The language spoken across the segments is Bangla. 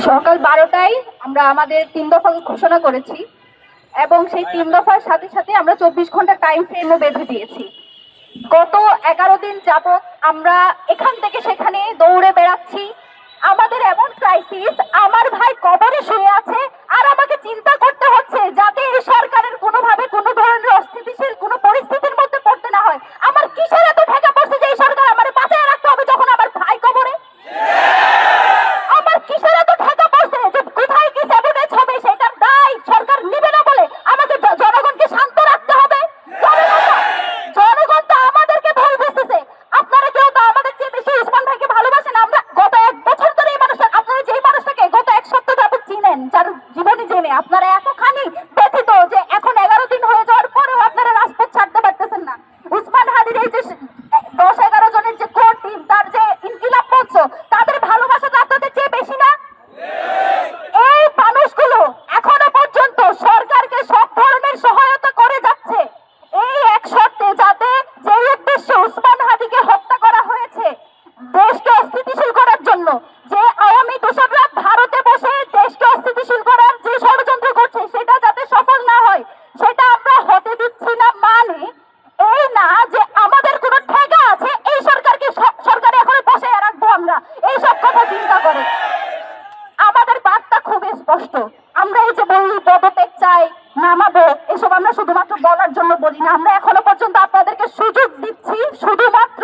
সকাল 12টায় আমরা আমাদের 3 দফা ঘোষণা করেছি এবং সেই 3 দফার সাথে সাথে আমরা 24 ঘন্টা টাইম ফ্রেমও বেঁধে দিয়েছি। গত 11 দিন যাবত আমরা এখান থেকে সেখানে দৌড়ে বেড়াচ্ছি। আমাদের এমন ক্রাইসিস, আমার ভাই কবরে শুয়ে আছে আর আমাকে চিন্তা করতে হচ্ছে যাতে এই সরকারের কোনোভাবে কোনো ধরনের অস্থিতিশীল কোনো পরিস্থিতির মধ্যে পড়তে না হয়। আমার কিসের এত ঠেকা পড়ছে যে এই সরকার আমারে বাঁচায় রাখতে হবে যখন আমার ভাই কবরে? আমার কিসের এত ঠেকা পড়ছে যে কোথায় কি স্যাবোটেজ হবে সেটার দায় সরকার নেবে না বলে আমাকে জনগণকে শান্ত রাখতে হবে? জনগণ তো আমাদেরকে ভুল বুঝতেছে। আপনারা কেউ তো আমাদের চেয়ে বেশি উসমান ভাইকে ভালোবাসেন। আমরা গত 1 বছর ধরে এই মানুষটা, আপনারা যেই মানুষটাকে গত 1 সপ্তাহ যাবত চিনেন, যার জীবনে জেনে আপনারা এতখানি ব্যথিত যে এখন 11 দিন হয়ে যাওয়ার পরেও আপনারা রাজপথ ছাড়তে পারতেছেন না। উসমান হাদির এই যে 10-11 জনের যে কোর টিম, তার যে ইনকিলাব মঞ্চ, তাদের ভালোবাসা তো আপনাদের চেয়ে বেশি না? এই মানুষগুলো এখনো পর্যন্ত সরকারকে সব ধরনের সহায়তা করে যাচ্ছে এই এক শর্তে, যাতে যে উদ্দেশ্যে উসমান হাদিকে হত্যা করা হয়েছে দেশকে অস্থিতিশীল করার জন্য, যে আওয়ামী দোসররা ভারতে বসে দেশকে অস্থিতিশীল করার যে ষড়যন্ত্র করছে সেটা যাতে সফল না হয় সেটা আমরা হতে দিচ্ছি না। মানে এই না যে আমাদের কোনো ঠেকা আছে এই সরকারকে সরকারে এখনো বসে রাখবো আমরা, এইসব কথা চিন্তা করে। আমাদের বার্তা খুব স্পষ্ট। আমরা এই যে বলি পদত্যাগ চাই, নামাবো, এসব আমরা শুধুমাত্র বলার জন্য বলি না। আমরা এখনো পর্যন্ত আপনাদেরকে সুযোগ দিচ্ছি শুধুমাত্র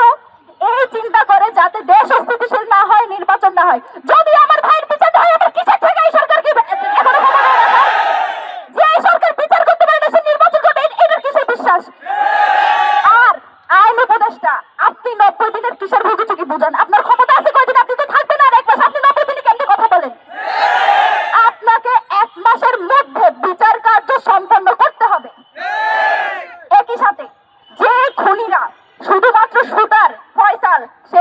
এই চিন্তা করে যাতে দেশ অস্থিতিশীল না হয়, নির্বাচন না হয়। যদি আমার ভাইয়ের বিচার হয়, আমার কিসের থেকে এই সরকারকে এখনো ক্ষমতায় রাখা? যে এই সরকার বিচার করতে পারে না সে নির্বাচন করবে, এটার কিসের বিশ্বাস? আর আইন উপদেষ্টা, আপনি 90 দিনের কিসের ভুগিচুকি বুঝান? আপনার ক্ষমতা আছে কয়দিন? আপনি তো থাকবেন আর 1 মাস, আপনি 90 দিনে কেমনে কথা বলেন? আপনাকে 1 মাসের মধ্যে বিচার কার্য সম্পন্ন করতে হবে। একই সাথে যে খুনিরা শুধুমাত্র শুটার ফয়সাল, সে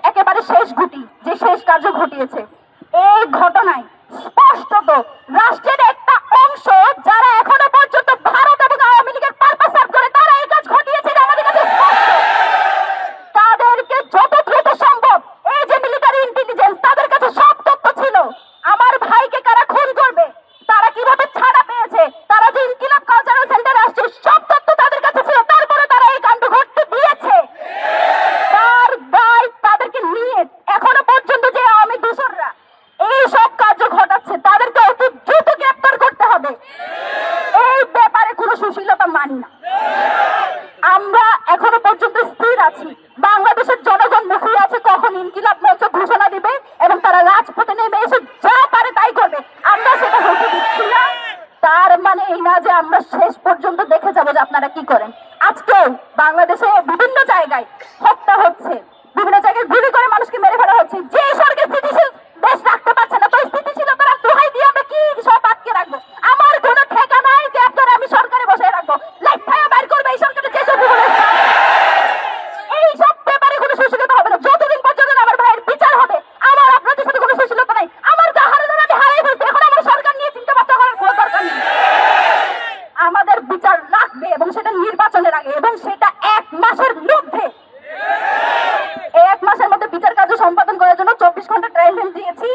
একেবারে শেষ গুটি, যে শেষ কার্য ঘটিয়েছে এই ঘটনায় স্পষ্টত রাষ্ট্রের একটা অংশ যারা এখনো পর্যন্ত ভারত এবং আওয়ামী লীগের পারপাস সার্ভ করে তারা এই কাজ ঘটিয়েছে, আমাদের কাছে স্পষ্ট। তাদেরকে যত দ্রুত সম্ভব, এই যে মিলিটারি ইন্টেলিজেন্স, তাদের কাছে সব তথ্য ছিল। আমার ভাইকে কারা খুন করবে, তারা কিভাবে ছাড়া পেয়েছে, তারা যে ইনকিলাব কালচারাল সেন্টারে আসছে, সব তথ্য তাদের কাছে ছিল। তারপরে তারা এই কাণ্ড ঘটতে দিয়েছে। তার দায় তাদেরকে নিয়ে এখনো পর্যন্ত যে আওয়ামী দোসররা এই সব কার্য ঘটাচ্ছে তাদেরকে অতি দ্রুত গ্রেপ্তার করতে হবে। এই ব্যাপারে কোনো সুশীলতা মানি না। আমরা এখনো পর্যন্ত স্থির আছি। বাংলাদেশের জনগণ মুখিয়ে আছে কখন ইনকিলাব মঞ্চ ঘোষণা দিবে এবং তারা রাজপথে নেমে এসে যা পারে তাই করবে। আমরা সেটা হতে দিচ্ছি না। তার মানে এই না যে আমরা শেষ পর্যন্ত দেখে যাবো যে আপনারা কি করেন। আজকেও বাংলাদেশে বিভিন্ন জায়গায় হত্যা হচ্ছে, বিভিন্ন জায়গায় গুলি করে মানুষকে মেরে ফেলা হচ্ছে। যে সরকার স্থিতিশীল দেশ রাখতে পারছে না, তো স্থিতিশীলতার দোহাই দিয়ে আমরা কি সব আটকে রাখবো? আমার কোনো ঠেকা নাই যে আপনারা আমি সরকারে বসে রাখবো। লাইট ফায়া বাইর করবে এই সরকারের যেসব এই সব ব্যাপারে কোনো সুশীলতা হবে না। যতদিন পর্যন্ত আমার ভাইয়ের বিচার হবে, আমার আপনাদের সাথে কোনো সুশীলতা নাই। আমার যা হারানোর আমি হারাই ফেলছি, এখন আমার সরকার নিয়ে চিন্তা ভাবনা করার কোনো দরকার নেই। আমাদের বিচার লাগবে এবং সেটা নির্বাচনের আগে, এবং সেটা 1 মাসের মধ্যে। এই 1 মাসের মধ্যে বিচার কার্য সম্পাদন করার জন্য 24 ঘন্টা টাইম দিয়েছি।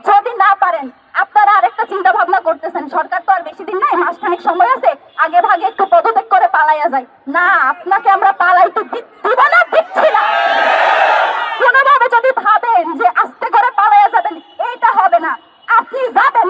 যদি না পারেন, আপনারা আরেকটা চিন্তা ভাবনা করতেছেন সরকার তো আর বেশি দিন নাই, মাসখানেক সময় আছে, আগে ভাগে একটু পদত্যাগ করে পালাইয়া যায়। না, আপনাকে আমরা পালাইতে দিব না, দিচ্ছি না। কোনোভাবে যদি ভাবেন যে আস্তে করে পালাইয়া যাবেন, এইটা হবে না। আপনি যাবেন,